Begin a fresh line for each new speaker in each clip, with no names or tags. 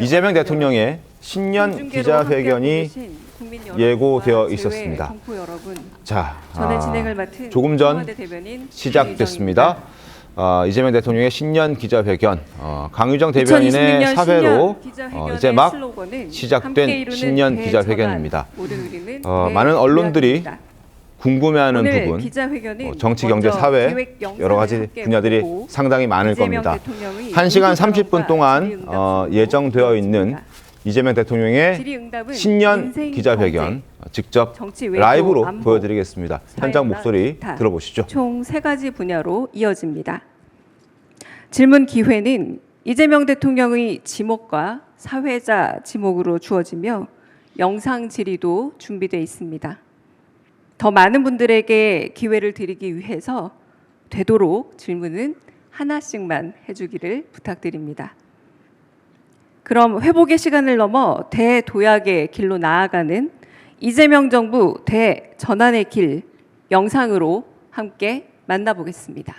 이재명 대통령의 신년 기자회견이 예고되어 있었습니다. 자, 조금 전 시작됐습니다. 이재명 대통령의 신년 기자회견, 강유정 대변인의 사회로 이제 막 시작된 신년 기자회견입니다. 많은 언론들이 궁금해하는 부분, 정치, 경제, 사회 여러 가지 분야들이 상당히 많을 겁니다. 1시간 30분 동안 예정되어 있는 이재명 대통령의 신년 기자회견 직접 라이브로 보여드리겠습니다. 현장 목소리 들어보시죠.
총 3가지 분야로 이어집니다. 질문 기회는 이재명 대통령의 지목과 사회자 지목으로 주어지며 영상 질의도 준비되어 있습니다. 더 많은 분들에게 기회를 드리기 위해서 되도록 질문은 하나씩만 해주기를 부탁드립니다. 그럼 회복의 시간을 넘어 대도약의 길로 나아가는 이재명 정부 대전환의 길 영상으로 함께 만나보겠습니다.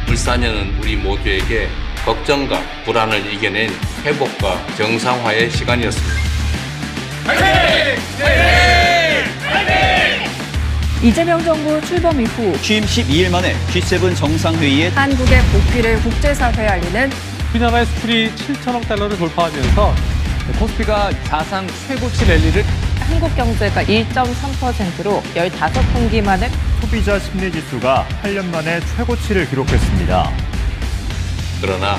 울산여는 우리 모두에게 걱정과 불안을 이겨낸 회복과 정상화의 시간이었습니다.
화이팅! 화이팅! 화이팅!
이재명 정부 출범 이후
취임 12일 만에 G7 정상회의에
한국의 복귀를 국제사회에 알리는
우리나라의 수출이 7천억 달러를 돌파하면서 코스피가 사상 최고치 랠리를
한국 경제가 1.3%로 15분기 만에
소비자 심리지수가 8년 만에 최고치를 기록했습니다.
그러나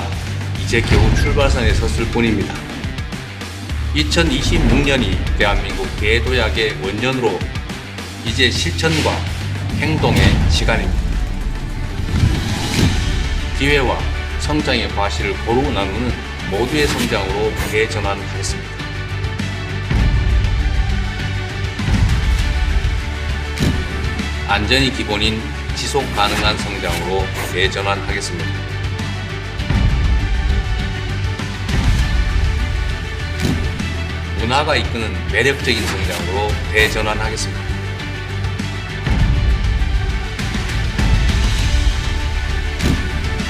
이제 겨우 출발선에 섰을 뿐입니다. 2026년이 대한민국 대도약의 원년으로 이제 실천과 행동의 시간입니다. 기회와 성장의 과실을 고루 나누는 모두의 성장으로 대전환하겠습니다. 안전이 기본인 지속 가능한 성장으로 대전환하겠습니다. 문화가 이끄는 매력적인 성장으로 대전환하겠습니다.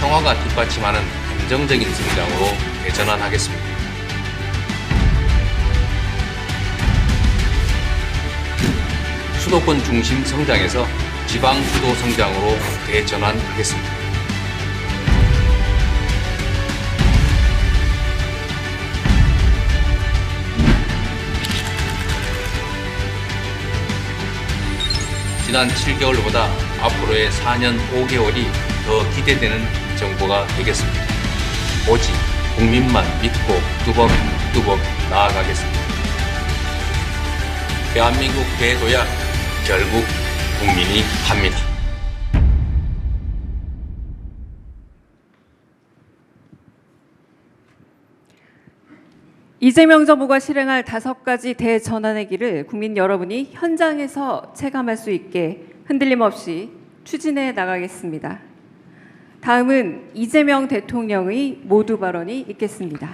평화가 뒷받침하는 안정적인 성장으로 대전환하겠습니다. 수도권 중심 성장에서 지방 주도 성장으로 대전환하겠습니다. 지난 7개월보다 앞으로의 4년 5개월이 더 기대되는 정부가 되겠습니다. 오직 국민만 믿고 뚜벅뚜벅 나아가겠습니다. 대한민국 대도약 결국 국민이 합니다.
이재명 정부가 실행할 5가지 대전환의 길을 국민 여러분이 현장에서 체감할 수 있게 흔들림 없이 추진해 나가겠습니다. 다음은 이재명 대통령의 모두 발언이 있겠습니다.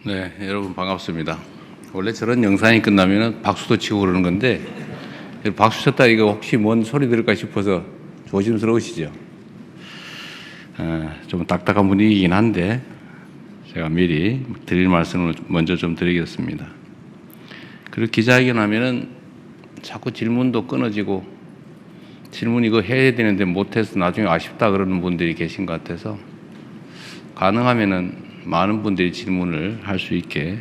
네, 여러분 반갑습니다. 원래 저런 영상이 끝나면 박수도 치고 그러는 건데 박수 쳤다 이거 혹시 뭔 소리 들을까 싶어서 조심스러우시죠? 좀 딱딱한 분위기이긴 한데 제가 미리 드릴 말씀을 먼저 좀 드리겠습니다. 그리고 기자회견 하면은 자꾸 질문도 끊어지고 질문 이거 해야 되는데 못해서 나중에 아쉽다 그러는 분들이 계신 것 같아서 가능하면은 많은 분들이 질문을 할 수 있게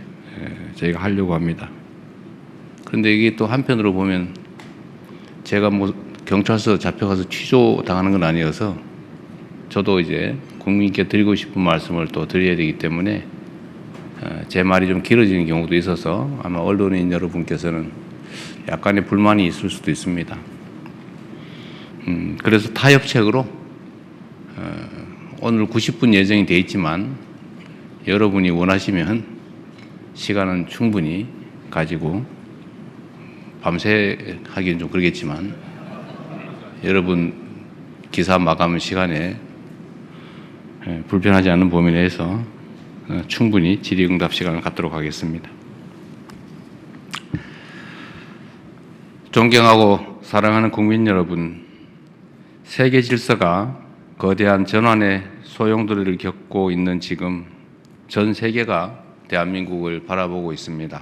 저희가 하려고 합니다. 그런데 이게 또 한편으로 보면 제가 뭐 경찰서 잡혀가서 취조당하는 건 아니어서 저도 이제 국민께 드리고 싶은 말씀을 또 드려야 되기 때문에 제 말이 좀 길어지는 경우도 있어서 아마 언론인 여러분께서는 약간의 불만이 있을 수도 있습니다. 그래서 타협책으로 오늘 90분 예정이 돼 있지만 여러분이 원하시면 시간은 충분히 가지고 밤새 하기는 좀 그러겠지만 여러분 기사 마감 시간에 불편하지 않은 범위 내에서 충분히 질의응답 시간을 갖도록 하겠습니다. 존경하고 사랑하는 국민 여러분, 세계 질서가 거대한 전환의 소용돌이를 겪고 있는 지금 전 세계가 대한민국을 바라보고 있습니다.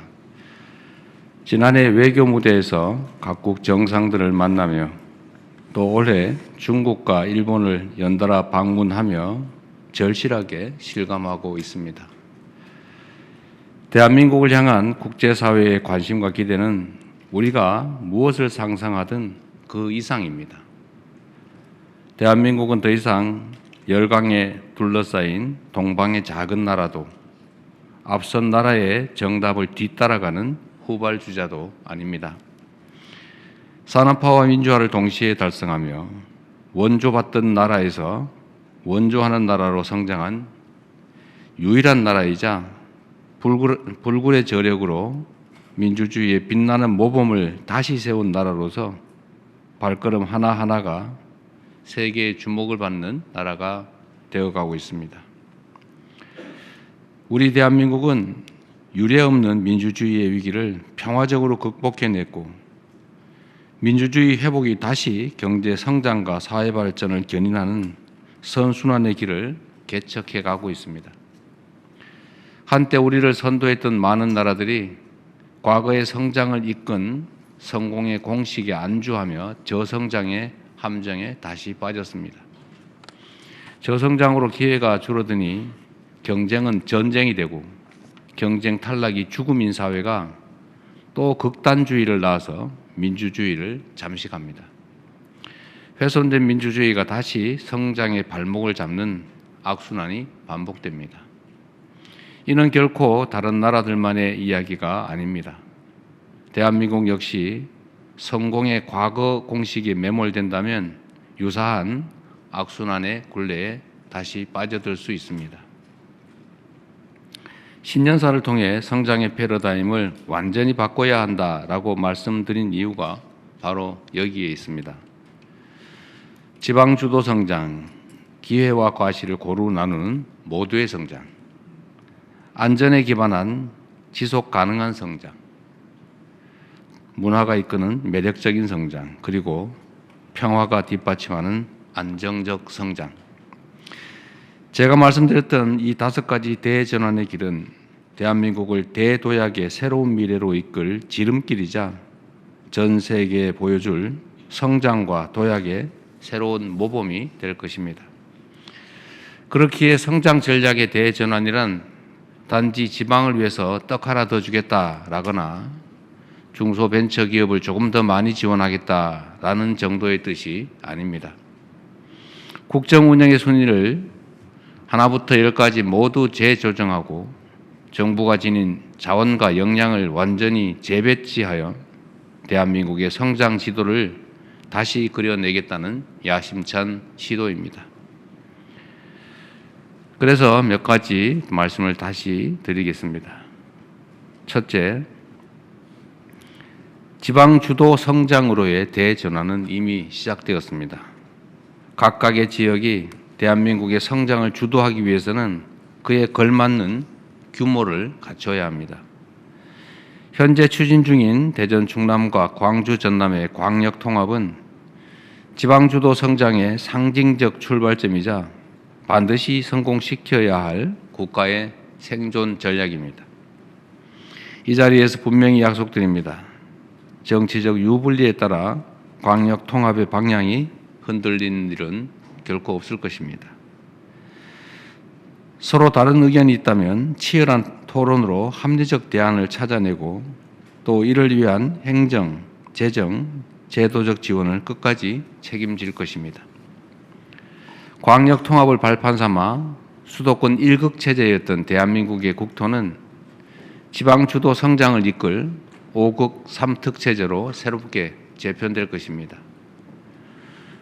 지난해 외교 무대에서 각국 정상들을 만나며 또 올해 중국과 일본을 연달아 방문하며 절실하게 실감하고 있습니다. 대한민국을 향한 국제사회의 관심과 기대는 우리가 무엇을 상상하든 그 이상입니다. 대한민국은 더 이상 열강에 둘러싸인 동방의 작은 나라도 앞선 나라의 정답을 뒤따라가는 후발주자도 아닙니다. 산업화와 민주화를 동시에 달성하며 원조받던 나라에서 원조하는 나라로 성장한 유일한 나라이자 불굴의 저력으로 민주주의의 빛나는 모범을 다시 세운 나라로서 발걸음 하나하나가 세계의 주목을 받는 나라가 되어가고 있습니다. 우리 대한민국은 유례없는 민주주의의 위기를 평화적으로 극복해냈고 민주주의 회복이 다시 경제 성장과 사회 발전을 견인하는 선순환의 길을 개척해 가고 있습니다. 한때 우리를 선도했던 많은 나라들이 과거의 성장을 이끈 성공의 공식에 안주하며 저성장의 함정에 다시 빠졌습니다. 저성장으로 기회가 줄어드니 경쟁은 전쟁이 되고 경쟁 탈락이 죽음인 사회가 또 극단주의를 낳아서 민주주의를 잠식합니다. 훼손된 민주주의가 다시 성장의 발목을 잡는 악순환이 반복됩니다. 이는 결코 다른 나라들만의 이야기가 아닙니다. 대한민국 역시 성공의 과거 공식에 매몰된다면 유사한 악순환의 굴레에 다시 빠져들 수 있습니다. 신년사를 통해 성장의 패러다임을 완전히 바꿔야 한다라고 말씀드린 이유가 바로 여기에 있습니다. 지방주도 성장, 기회와 과실을 고루 나누는 모두의 성장, 안전에 기반한 지속 가능한 성장, 문화가 이끄는 매력적인 성장, 그리고 평화가 뒷받침하는 안정적 성장. 제가 말씀드렸던 이 5가지 대전환의 길은 대한민국을 대도약의 새로운 미래로 이끌 지름길이자 전 세계에 보여줄 성장과 도약의 새로운 모범이 될 것입니다. 그렇기에 성장 전략의 대전환이란 단지 지방을 위해서 떡 하나 더 주겠다라거나 중소벤처기업을 조금 더 많이 지원하겠다라는 정도의 뜻이 아닙니다. 국정운영의 순위를 하나부터 10까지 모두 재조정하고 정부가 지닌 자원과 역량을 완전히 재배치하여 대한민국의 성장 지도를 다시 그려내겠다는 야심찬 시도입니다. 그래서 몇 가지 말씀을 다시 드리겠습니다. 첫째, 지방 주도 성장으로의 대전환은 이미 시작되었습니다. 각각의 지역이 대한민국의 성장을 주도하기 위해서는 그에 걸맞는 규모를 갖춰야 합니다. 현재 추진 중인 대전 충남과 광주 전남의 광역 통합은 지방주도 성장의 상징적 출발점이자 반드시 성공시켜야 할 국가의 생존 전략입니다. 이 자리에서 분명히 약속드립니다. 정치적 유불리에 따라 광역 통합의 방향이 흔들리는 일은 결코 없을 것입니다. 서로 다른 의견이 있다면 치열한 토론으로 합리적 대안을 찾아내고 또 이를 위한 행정, 재정, 제도적 지원을 끝까지 책임질 것입니다. 광역 통합을 발판 삼아 수도권 1극 체제였던 대한민국의 국토는 지방 주도 성장을 이끌 5극 3특 체제로 새롭게 재편될 것입니다.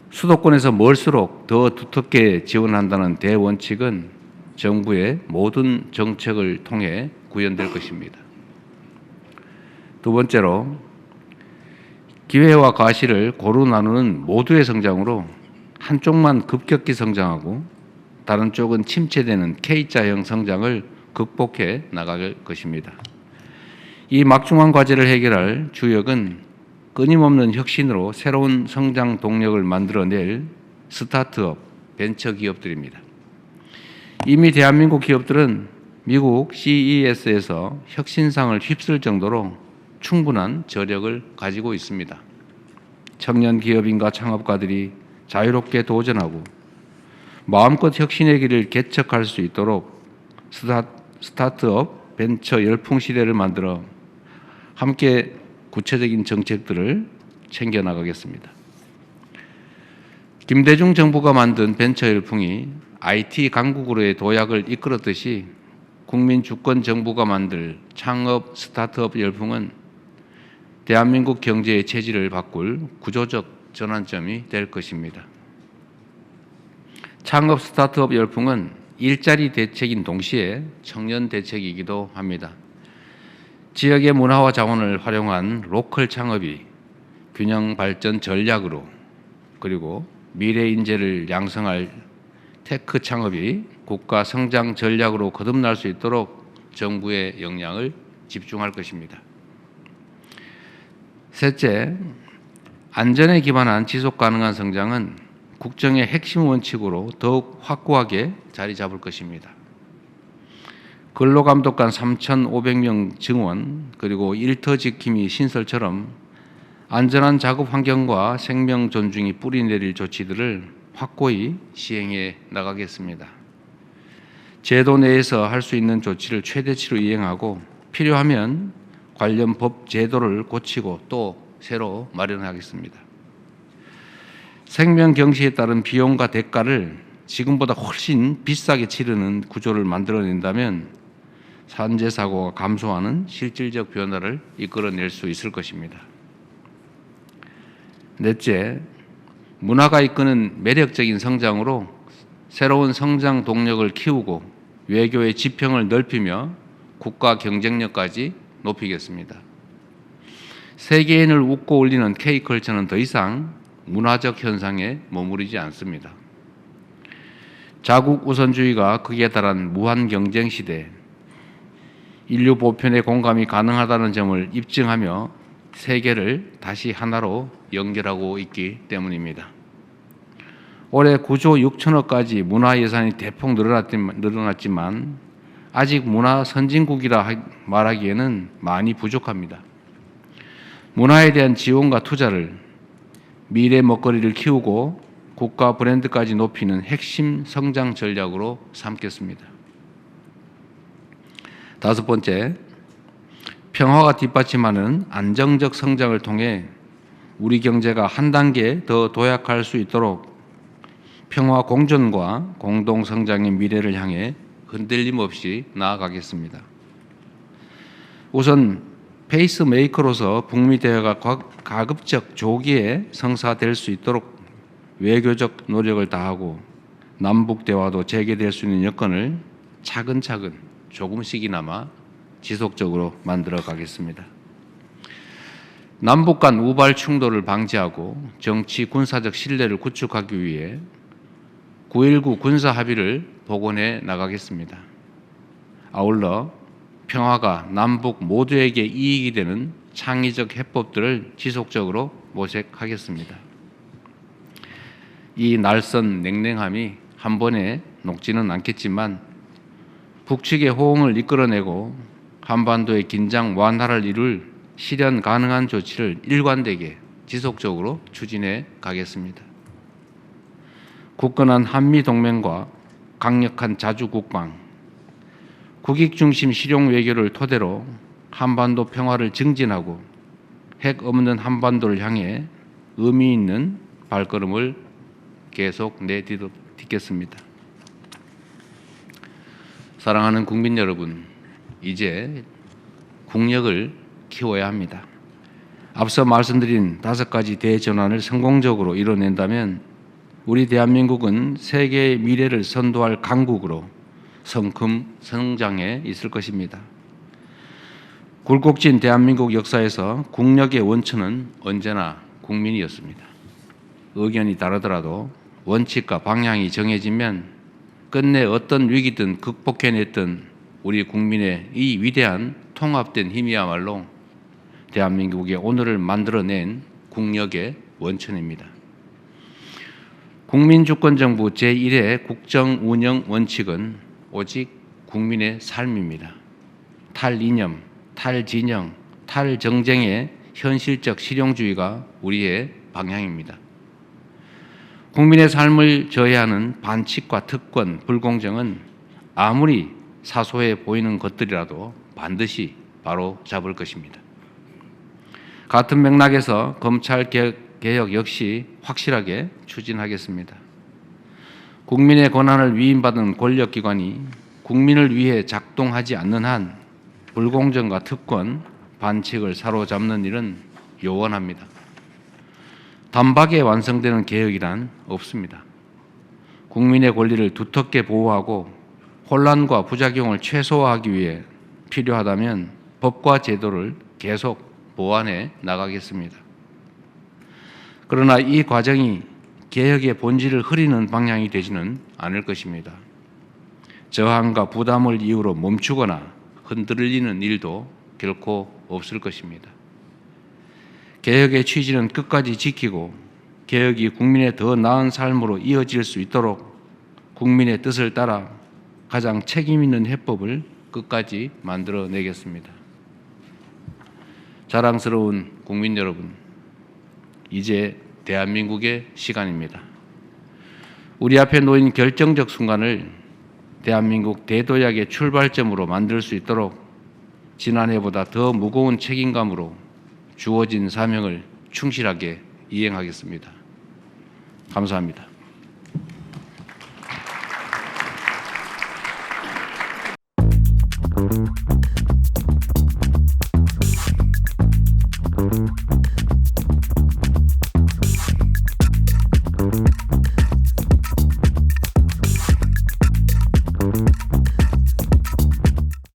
수도권에서 멀수록 더 두텁게 지원한다는 대원칙은 정부의 모든 정책을 통해 구현될 것입니다. 두 번째로, 기회와 과실을 고루 나누는 모두의 성장으로 한쪽만 급격히 성장하고 다른 쪽은 침체되는 K자형 성장을 극복해 나갈 것입니다. 이 막중한 과제를 해결할 주역은 끊임없는 혁신으로 새로운 성장 동력을 만들어낼 스타트업, 벤처기업들입니다. 이미 대한민국 기업들은 미국 CES에서 혁신상을 휩쓸 정도로 충분한 저력을 가지고 있습니다. 청년 기업인과 창업가들이 자유롭게 도전하고 마음껏 혁신의 길을 개척할 수 있도록 스타트업 벤처 열풍 시대를 만들어 함께 구체적인 정책들을 챙겨나가겠습니다. 김대중 정부가 만든 벤처 열풍이 IT 강국으로의 도약을 이끌었듯이 국민 주권 정부가 만들 창업 스타트업 열풍은 대한민국 경제의 체질을 바꿀 구조적 전환점이 될 것입니다. 창업 스타트업 열풍은 일자리 대책인 동시에 청년 대책이기도 합니다. 지역의 문화와 자원을 활용한 로컬 창업이 균형 발전 전략으로, 그리고 미래 인재를 양성할 테크 창업이 국가 성장 전략으로 거듭날 수 있도록 정부의 역량을 집중할 것입니다. 셋째, 안전에 기반한 지속 가능한 성장은 국정의 핵심 원칙으로 더욱 확고하게 자리 잡을 것입니다. 근로감독관 3,500명 증원, 그리고 일터 지킴이 신설처럼 안전한 작업 환경과 생명 존중이 뿌리 내릴 조치들을 확고히 시행해 나가겠습니다. 제도 내에서 할 수 있는 조치를 최대치로 이행하고 필요하면 관련 법 제도를 고치고 또 새로 마련하겠습니다. 생명 경시에 따른 비용과 대가를 지금보다 훨씬 비싸게 치르는 구조를 만들어낸다면 산재 사고가 감소하는 실질적 변화를 이끌어낼 수 있을 것입니다. 넷째, 문화가 이끄는 매력적인 성장으로 새로운 성장 동력을 키우고 외교의 지평을 넓히며 국가 경쟁력까지 높이겠습니다. 세계인을 웃고 올리는 K컬처는 더 이상 문화적 현상에 머무르지 않습니다. 자국 우선주의가 극에 달한 무한 경쟁 시대, 인류 보편의 공감이 가능하다는 점을 입증하며 세계를 다시 하나로 연결하고 있기 때문입니다. 올해 9조 6천억까지 문화 예산이 대폭 늘어났지만 아직 문화 선진국이라 말하기에는 많이 부족합니다. 문화에 대한 지원과 투자를 미래 먹거리를 키우고 국가 브랜드까지 높이는 핵심 성장 전략으로 삼겠습니다. 다섯 번째, 평화가 뒷받침하는 안정적 성장을 통해 우리 경제가 한 단계 더 도약할 수 있도록 평화 공존과 공동 성장의 미래를 향해 흔들림 없이 나아가겠습니다. 우선 페이스메이커로서 북미 대화가 가급적 조기에 성사될 수 있도록 외교적 노력을 다하고 남북 대화도 재개될 수 있는 여건을 차근차근 조금씩이나마 지속적으로 만들어 가겠습니다. 남북 간 우발 충돌을 방지하고 정치 군사적 신뢰를 구축하기 위해 9.19 군사 합의를 복원해 나가겠습니다. 아울러 평화가 남북 모두에게 이익이 되는 창의적 해법들을 지속적으로 모색하겠습니다. 이 날선 냉랭함이 한 번에 녹지는 않겠지만 북측의 호응을 이끌어내고 한반도의 긴장 완화를 이룰 실현 가능한 조치를 일관되게 지속적으로 추진해 가겠습니다. 굳건한 한미 동맹과 강력한 자주 국방, 국익 중심 실용 외교를 토대로 한반도 평화를 증진하고 핵 없는 한반도를 향해 의미 있는 발걸음을 계속 내딛겠습니다. 사랑하는 국민 여러분, 이제 국력을 키워야 합니다. 앞서 말씀드린 5가지 대전환을 성공적으로 이뤄낸다면 우리 대한민국은 세계의 미래를 선도할 강국으로 성큼 성장해 있을 것입니다. 굴곡진 대한민국 역사에서 국력의 원천은 언제나 국민이었습니다. 의견이 다르더라도 원칙과 방향이 정해지면 끝내 어떤 위기든 극복해냈던 우리 국민의 이 위대한 통합된 힘이야말로 대한민국의 오늘을 만들어낸 국력의 원천입니다. 국민주권정부 제1의 국정운영 원칙은 오직 국민의 삶입니다. 탈이념, 탈진영, 탈정쟁의 현실적 실용주의가 우리의 방향입니다. 국민의 삶을 저해하는 반칙과 특권, 불공정은 아무리 사소해 보이는 것들이라도 반드시 바로 잡을 것입니다. 같은 맥락에서 검찰 개혁 역시 확실하게 추진하겠습니다. 국민의 권한을 위임받은 권력기관이 국민을 위해 작동하지 않는 한 불공정과 특권, 반칙을 사로잡는 일은 요원합니다. 단박에 완성되는 개혁이란 없습니다. 국민의 권리를 두텁게 보호하고 혼란과 부작용을 최소화하기 위해 필요하다면 법과 제도를 계속 보완해 나가겠습니다. 그러나 이 과정이 개혁의 본질을 흐리는 방향이 되지는 않을 것입니다. 저항과 부담을 이유로 멈추거나 흔들리는 일도 결코 없을 것입니다. 개혁의 취지는 끝까지 지키고 개혁이 국민의 더 나은 삶으로 이어질 수 있도록 국민의 뜻을 따라 가장 책임 있는 해법을 끝까지 만들어내겠습니다. 자랑스러운 국민 여러분, 이제 대한민국의 시간입니다. 우리 앞에 놓인 결정적 순간을 대한민국 대도약의 출발점으로 만들 수 있도록 지난해보다 더 무거운 책임감으로 주어진 사명을 충실하게 이행하겠습니다. 감사합니다.